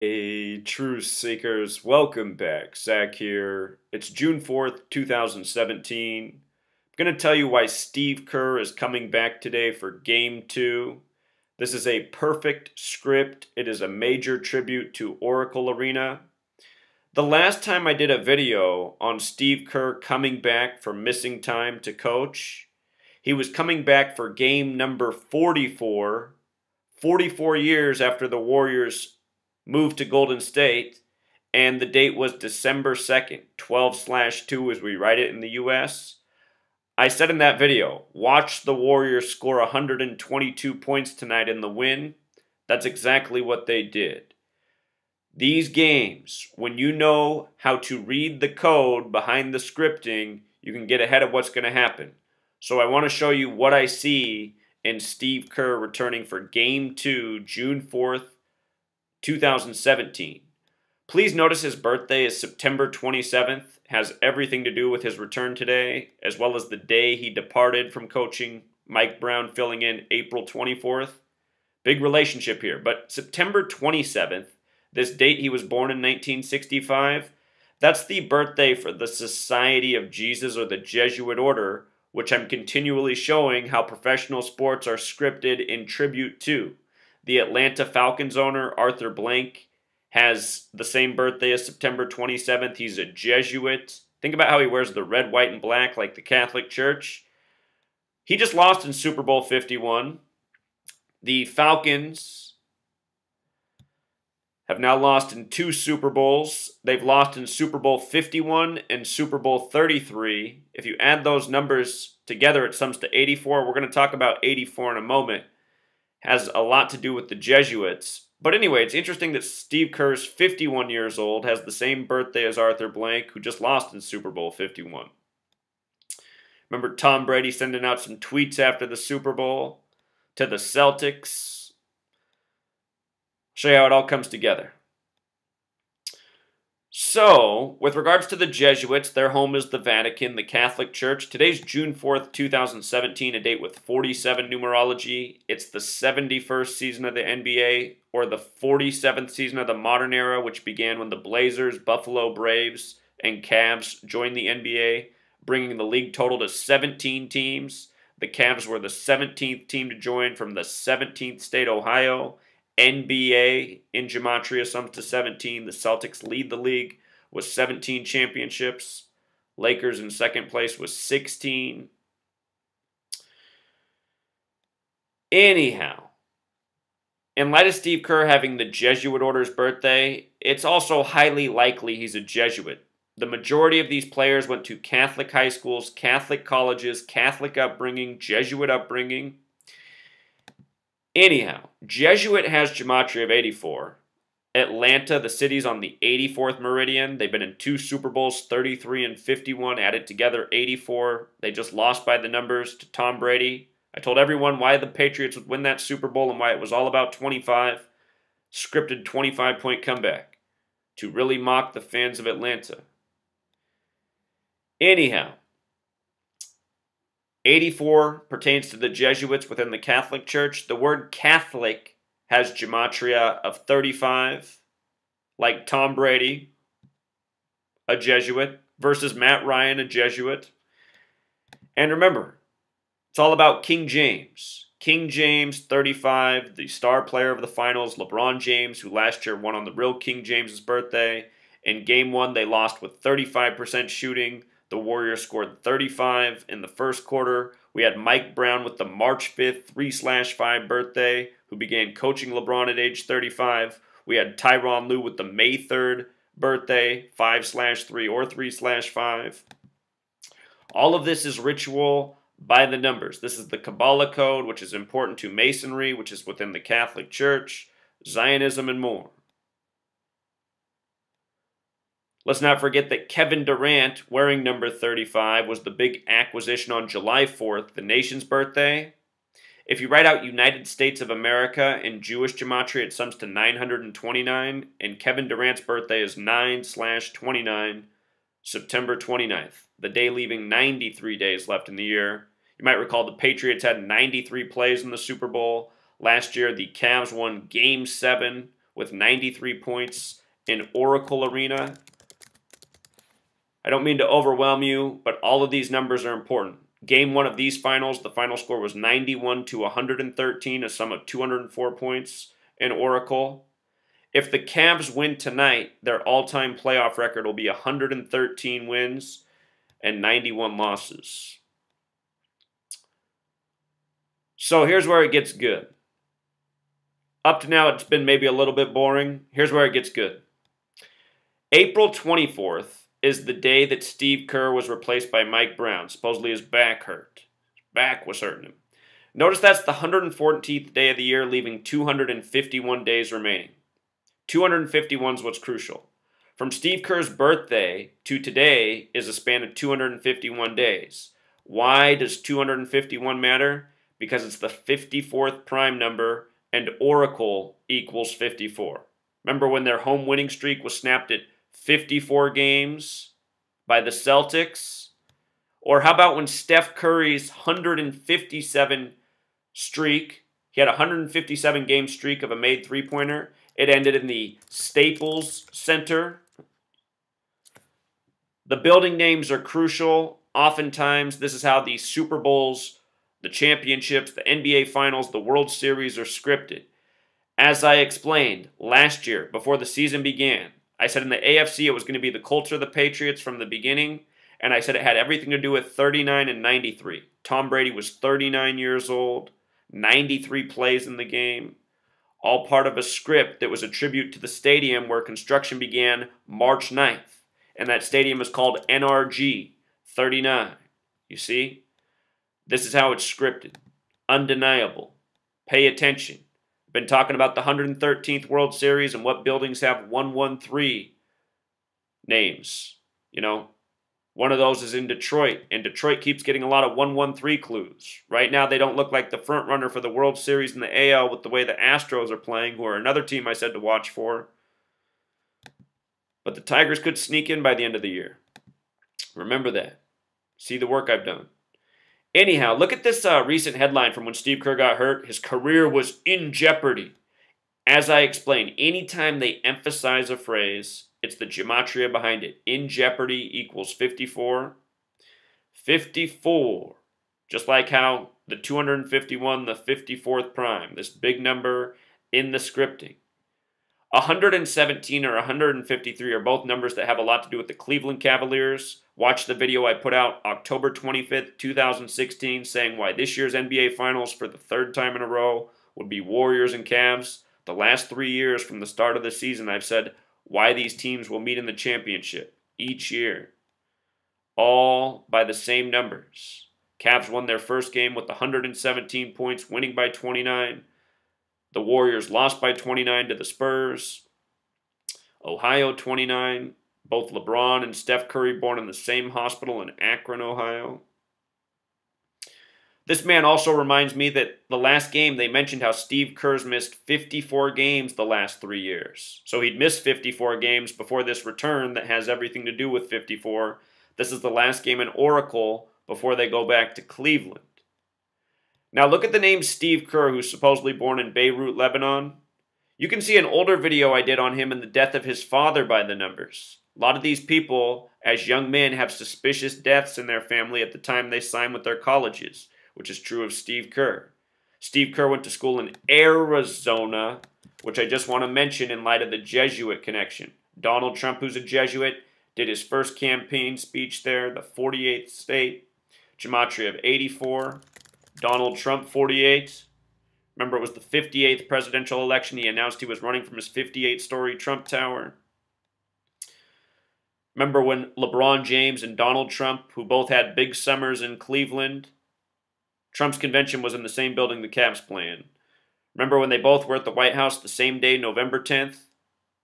Hey, truth seekers, welcome back. Zach here. It's June 4th, 2017. I'm going to tell you why Steve Kerr is coming back today for Game 2. This is a perfect script. It is a major tribute to Oracle Arena. The last time I did a video on Steve Kerr coming back for missing time to coach, he was coming back for game number 44, 44 years after the Warriors moved to Golden State, and the date was December 2nd, 12/2 as we write it in the US. I said in that video, watch the Warriors score 122 points tonight in the win. That's exactly what they did. These games, when you know how to read the code behind the scripting, you can get ahead of what's going to happen. So I want to show you what I see in Steve Kerr returning for Game 2, June 4th, 2017. Please notice his birthday is September 27th, has everything to do with his return today, as well as the day he departed from coaching, Mike Brown filling in April 24th. Big relationship here, but September 27th, this date he was born in 1965, that's the birthday for the Society of Jesus or the Jesuit Order, which I'm continually showing how professional sports are scripted in tribute to. The Atlanta Falcons owner, Arthur Blank, has the same birthday as September 27th. He's a Jesuit. Think about how he wears the red, white, and black like the Catholic Church. He just lost in Super Bowl 51. The Falcons have now lost in 2 Super Bowls. They've lost in Super Bowl 51 and Super Bowl 33. If you add those numbers together, it sums to 84. We're going to talk about 84 in a moment. Has a lot to do with the Jesuits. But anyway, it's interesting that Steve Kerr's 51 years old, has the same birthday as Arthur Blank, who just lost in Super Bowl 51. Remember Tom Brady sending out some tweets after the Super Bowl to the Celtics? Show you how it all comes together. So, with regards to the Jesuits, their home is the Vatican, the Catholic Church. Today's June 4th, 2017, a date with 47 numerology. It's the 71st season of the NBA, or the 47th season of the modern era, which began when the Blazers, Buffalo Braves, and Cavs joined the NBA, bringing the league total to 17 teams. The Cavs were the 17th team to join from the 17th state, Ohio. NBA in gematria sums to 17. The Celtics lead the league with 17 championships. Lakers in second place with 16. Anyhow, in light of Steve Kerr having the Jesuit Order's birthday, it's also highly likely he's a Jesuit. The majority of these players went to Catholic high schools, Catholic colleges, Catholic upbringing, Jesuit upbringing. Anyhow, Jesuit has gematria of 84. Atlanta, the city's on the 84th meridian. They've been in 2 Super Bowls, 33 and 51, added together 84. They just lost by the numbers to Tom Brady. I told everyone why the Patriots would win that Super Bowl and why it was all about 25. Scripted 25-point comeback to really mock the fans of Atlanta. Anyhow, 84 pertains to the Jesuits within the Catholic Church. The word Catholic has gematria of 35, like Tom Brady, a Jesuit, versus Matt Ryan, a Jesuit. And remember, it's all about King James. King James, 35, the star player of the finals, LeBron James, who last year won on the real King James's birthday. In Game 1, they lost with 35% shooting. The Warriors scored 35 in the first quarter. We had Mike Brown with the March 5th 3/5 birthday, who began coaching LeBron at age 35. We had Tyronn Lue with the May 3rd birthday, 5/3 or 3/5. All of this is ritual by the numbers. This is the Kabbalah code, which is important to Masonry, which is within the Catholic Church, Zionism, and more. Let's not forget that Kevin Durant, wearing number 35, was the big acquisition on July 4th, the nation's birthday. If you write out United States of America in Jewish gematria, it sums to 929, and Kevin Durant's birthday is 9/29, September 29th, the day leaving 93 days left in the year. You might recall the Patriots had 93 plays in the Super Bowl. Last year, the Cavs won Game 7 with 93 points in Oracle Arena. I don't mean to overwhelm you, but all of these numbers are important. Game 1 of these finals, the final score was 91 to 113, a sum of 204 points in Oracle. If the Cavs win tonight, their all-time playoff record will be 113 wins and 91 losses. So here's where it gets good. Up to now, it's been maybe a little bit boring. Here's where it gets good. April 24th is the day that Steve Kerr was replaced by Mike Brown. Supposedly his back hurt. His back was hurting him. Notice that's the 114th day of the year, leaving 251 days remaining. 251 is what's crucial. From Steve Kerr's birthday to today is a span of 251 days. Why does 251 matter? Because it's the 54th prime number and Oracle equals 54. Remember when their home winning streak was snapped at 54 games by the Celtics? Or how about when Steph Curry's 157 streak, he had a 157 game streak of a made three-pointer. It ended in the Staples Center. The building names are crucial. Oftentimes, this is how the Super Bowls, the championships, the NBA Finals, the World Series are scripted. As I explained last year, before the season began, I said in the AFC it was going to be the culture of the Patriots from the beginning, and I said it had everything to do with 39 and 93. Tom Brady was 39 years old, 93 plays in the game, all part of a script that was a tribute to the stadium where construction began March 9th, and that stadium is called NRG 39. You see? This is how it's scripted. Undeniable. Pay attention. I've been talking about the 113th World Series and what buildings have 113 names. You know, one of those is in Detroit, and Detroit keeps getting a lot of 113 clues. Right now, they don't look like the front runner for the World Series in the AL with the way the Astros are playing, who are another team I said to watch for. But the Tigers could sneak in by the end of the year. Remember that. See the work I've done. Anyhow, look at this recent headline from when Steve Kerr got hurt. His career was in jeopardy. As I explained, anytime they emphasize a phrase, it's the gematria behind it. In jeopardy equals 54. 54. Just like how the 251, the 54th prime, this big number in the scripting. 117 or 153 are both numbers that have a lot to do with the Cleveland Cavaliers. Watch the video I put out October 25th, 2016, saying why this year's NBA Finals for the third time in a row would be Warriors and Cavs. The last 3 years from the start of the season, I've said why these teams will meet in the championship each year. All by the same numbers. Cavs won their first game with 117 points, winning by 29. The Warriors lost by 29 to the Spurs. Ohio 29. Both LeBron and Steph Curry born in the same hospital in Akron, Ohio. This man also reminds me that the last game they mentioned how Steve Kerr's missed 54 games the last 3 years. So he'd missed 54 games before this return that has everything to do with 54. This is the last game in Oracle before they go back to Cleveland. Now look at the name Steve Kerr, who's supposedly born in Beirut, Lebanon. You can see an older video I did on him and the death of his father by the numbers. A lot of these people, as young men, have suspicious deaths in their family at the time they sign with their colleges, which is true of Steve Kerr. Steve Kerr went to school in Arizona, which I just want to mention in light of the Jesuit connection. Donald Trump, who's a Jesuit, did his first campaign speech there, the 48th state, gematria of 84. Donald Trump, 48. Remember, it was the 58th presidential election. He announced he was running from his 58-story Trump Tower. Remember when LeBron James and Donald Trump, who both had big summers in Cleveland, Trump's convention was in the same building the Cavs planned. Remember when they both were at the White House the same day, November 10th?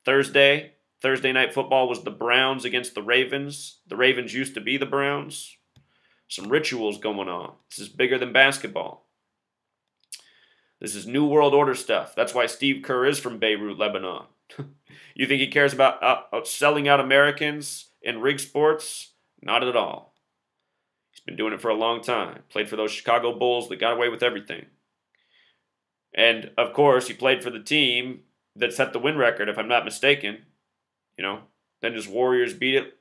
Thursday Night Football was the Browns against the Ravens. The Ravens used to be the Browns. Some rituals going on. This is bigger than basketball. This is New World Order stuff. That's why Steve Kerr is from Beirut, Lebanon. You think he cares about selling out Americans in rig sports? Not at all. He's been doing it for a long time. Played for those Chicago Bulls that got away with everything. And, of course, he played for the team that set the win record, if I'm not mistaken. You know, then just Warriors beat it.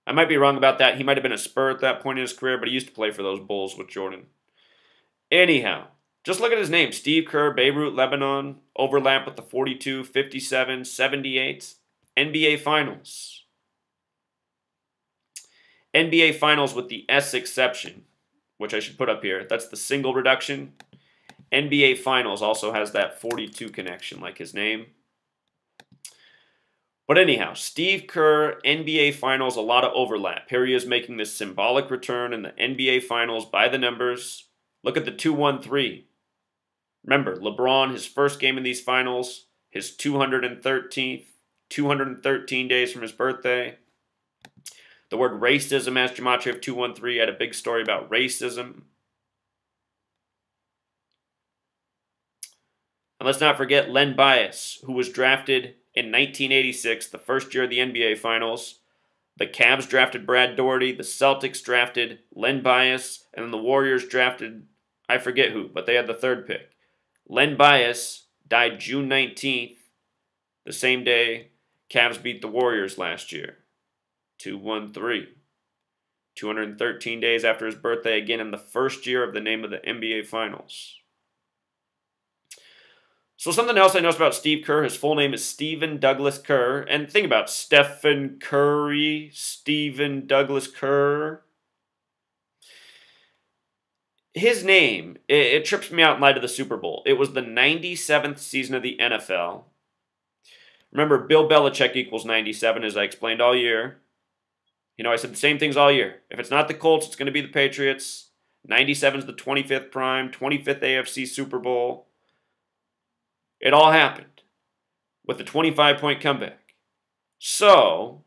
I might be wrong about that. He might have been a Spur at that point in his career, but he used to play for those Bulls with Jordan. Anyhow, just look at his name. Steve Kerr, Beirut, Lebanon. Overlap with the 42, 57, 78. NBA Finals. NBA Finals with the S exception, which I should put up here. That's the single reduction. NBA Finals also has that 42 connection, like his name. But anyhow, Steve Kerr, NBA Finals, a lot of overlap. Here he is making this symbolic return in the NBA Finals by the numbers. Look at the 2-1-3. Remember, LeBron, his first game in these finals, his 213th, 213 days from his birthday. The word racism has Gematria of 213. Had a big story about racism. And let's not forget Len Bias, who was drafted in 1986, the first year of the NBA Finals. The Cavs drafted Brad Daugherty, the Celtics drafted Len Bias, and then the Warriors drafted, I forget who, but they had the third pick. Len Bias died June 19th, the same day Cavs beat the Warriors last year. 2-1-3. 213 days after his birthday, again in the first year of the name of the NBA Finals. So something else I noticed about Steve Kerr, his full name is Stephen Douglas Kerr. And think about Stephen Curry, Stephen Douglas Kerr. His name, it trips me out in light of the Super Bowl. It was the 97th season of the NFL. Remember, Bill Belichick equals 97, as I explained all year. You know, I said the same things all year. If it's not the Colts, it's going to be the Patriots. 97 is the 25th prime, 25th AFC Super Bowl. It all happened with the 25-point comeback. So,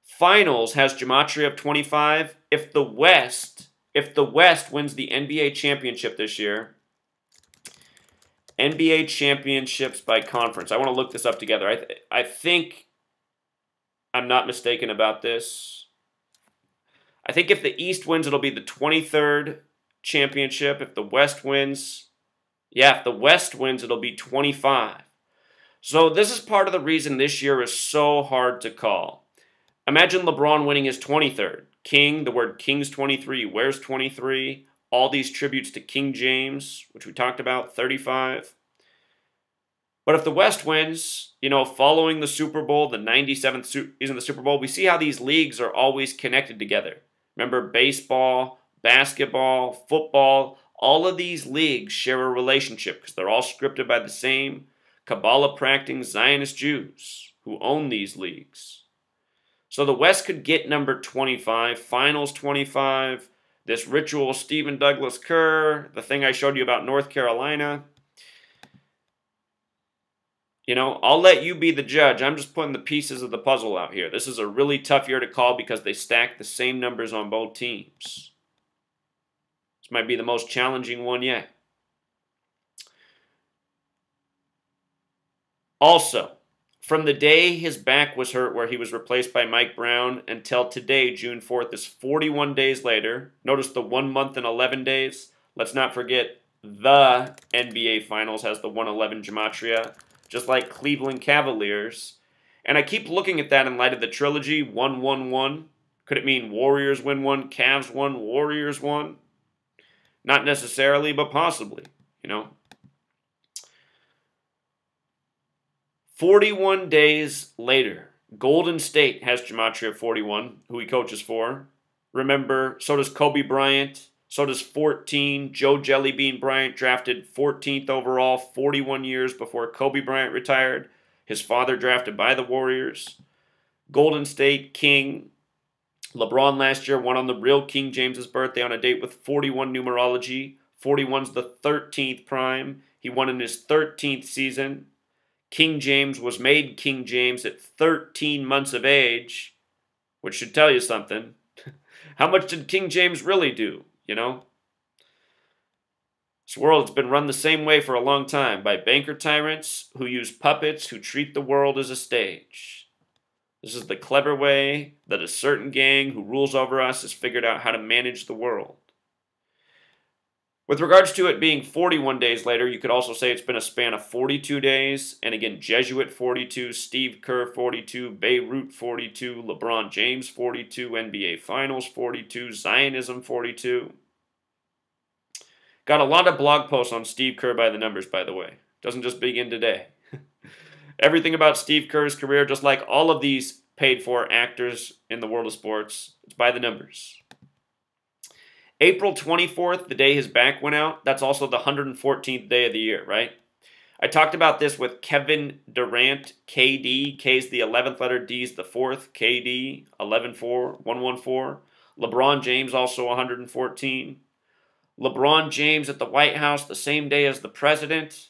Finals has Gematria of 25. If the West wins the NBA championship this year, NBA championships by conference. I want to look this up together. I think I'm not mistaken about this. I think if the East wins, it'll be the 23rd championship. If the West wins, if the West wins, it'll be 25. So this is part of the reason this year is so hard to call. Imagine LeBron winning his 23rd. King, the word King's 23, where's 23? All these tributes to King James, which we talked about, 35. But if the West wins, you know, following the Super Bowl, the 97th season of the Super Bowl, we see how these leagues are always connected together. Remember, baseball, basketball, football, all of these leagues share a relationship because they're all scripted by the same Kabbalah-practicing Zionist Jews who own these leagues. So the West could get number 25, Finals 25, this ritual Stephen Douglas Kerr, the thing I showed you about North Carolina. You know, I'll let you be the judge. I'm just putting the pieces of the puzzle out here. This is a really tough year to call because they stack the same numbers on both teams. This might be the most challenging one yet. Also, from the day his back was hurt where he was replaced by Mike Brown until today, June 4th, is 41 days later. Notice the 1 month and 11 days. Let's not forget the NBA Finals has the 111 Gematria, just like Cleveland Cavaliers. And I keep looking at that in light of the trilogy, 1-1-1. Could it mean Warriors win one, Cavs won, Warriors won? Not necessarily, but possibly, you know. 41 days later, Golden State has Gematria 41, who he coaches for. Remember, so does Kobe Bryant, so does 14. Joe Jellybean Bryant drafted 14th overall 41 years before Kobe Bryant retired. His father drafted by the Warriors. Golden State King. LeBron last year won on the real King James's birthday on a date with 41 numerology. 41's the 13th prime. He won in his 13th season. King James was made King James at 13 months of age, which should tell you something. How much did King James really do, you know? This world has been run the same way for a long time, by banker tyrants who use puppets who treat the world as a stage. This is the clever way that a certain gang who rules over us has figured out how to manage the world. With regards to it being 41 days later, you could also say it's been a span of 42 days. And again, Jesuit 42, Steve Kerr 42, Beirut 42, LeBron James 42, NBA Finals 42, Zionism 42. Got a lot of blog posts on Steve Kerr by the numbers, by the way. Doesn't just begin today. Everything about Steve Kerr's career, just like all of these paid-for actors in the world of sports, it's by the numbers. April 24th, the day his back went out, that's also the 114th day of the year, right? I talked about this with Kevin Durant, KD. K's the 11th letter, D's the 4th, KD, 11-4, 114. LeBron James also 114. LeBron James at the White House the same day as the president.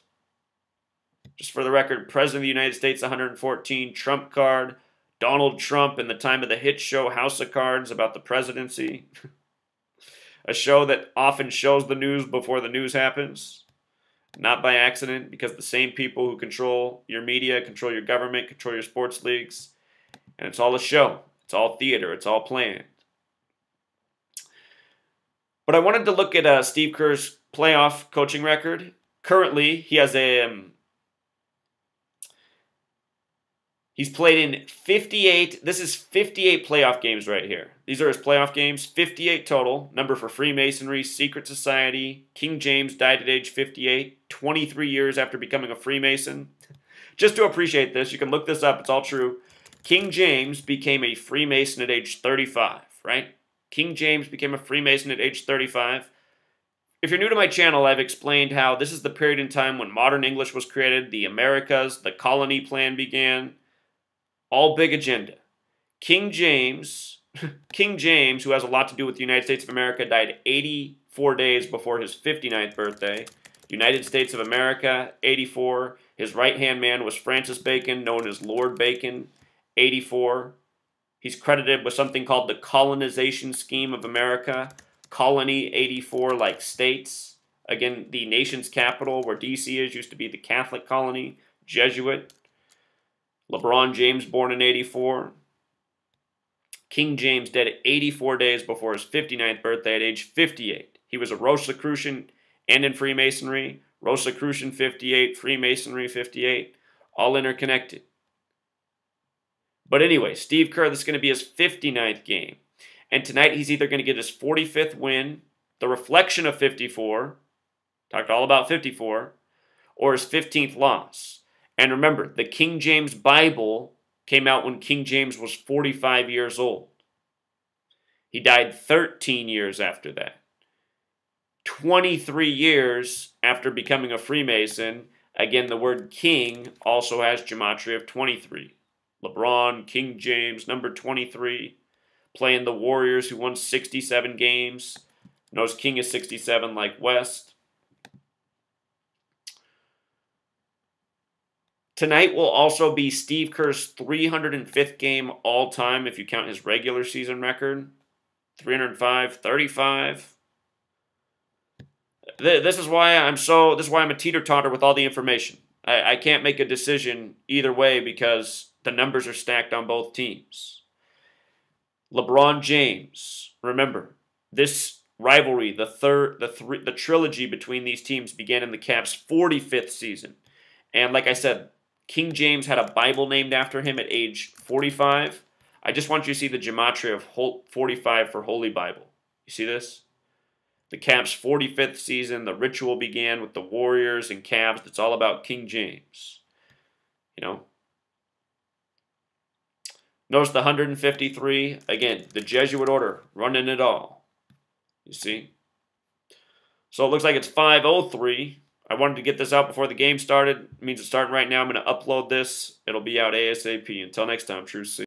Just for the record, President of the United States 114, Trump card. Donald Trump in the time of the hit show House of Cards about the presidency. A show that often shows the news before the news happens. Not by accident, because the same people who control your media, control your government, control your sports leagues. And it's all a show. It's all theater. It's all planned. But I wanted to look at Steve Kerr's playoff coaching record. Currently, he has he's played in 58. This is 58 playoff games right here. These are his playoff games. 58 total. Number for Freemasonry, Secret Society. King James died at age 58. 23 years after becoming a Freemason. Just to appreciate this, you can look this up. It's all true. King James became a Freemason at age 35, right? King James became a Freemason at age 35. If you're new to my channel, I've explained how this is the period in time when modern English was created, the Americas, the colony plan began. All big agenda. King James, who has a lot to do with the United States of America, died 84 days before his 59th birthday. United States of America, 84. His right-hand man was Francis Bacon, known as Lord Bacon, 84. He's credited with something called the colonization scheme of America. Colony 84, like states. Again, the nation's capital, where D.C. is, used to be the Catholic colony, Jesuit. LeBron James, born in 84. King James, dead 84 days before his 59th birthday at age 58. He was a Rosicrucian and in Freemasonry. Rosicrucian 58, Freemasonry 58, all interconnected. But anyway, Steve Kerr, this is going to be his 59th game. And tonight he's either going to get his 45th win, the reflection of 54, talked all about 54, or his 15th loss. And remember, the King James Bible came out when King James was 45 years old. He died 13 years after that. 23 years after becoming a Freemason, again, the word king also has gematria of 23. LeBron, King James, number 23, playing the Warriors who won 67 games. Knows King is 67 like West. Tonight will also be Steve Kerr's 305th game all-time if you count his regular season record. 305, 35. This is why I'm a teeter-totter with all the information. I can't make a decision either way because the numbers are stacked on both teams. LeBron James, remember, this rivalry, the trilogy between these teams began in the Cavs' 45th season. And like I said, King James had a Bible named after him at age 45. I just want you to see the gematria of 45 for Holy Bible. You see this? The Cavs' 45th season, the ritual began with the Warriors and Cavs. It's all about King James. You know? Notice the 153. Again, the Jesuit order running it all. You see? So it looks like it's 5:03. I wanted to get this out before the game started. It means it's starting right now. I'm going to upload this. It'll be out ASAP. Until next time, True C.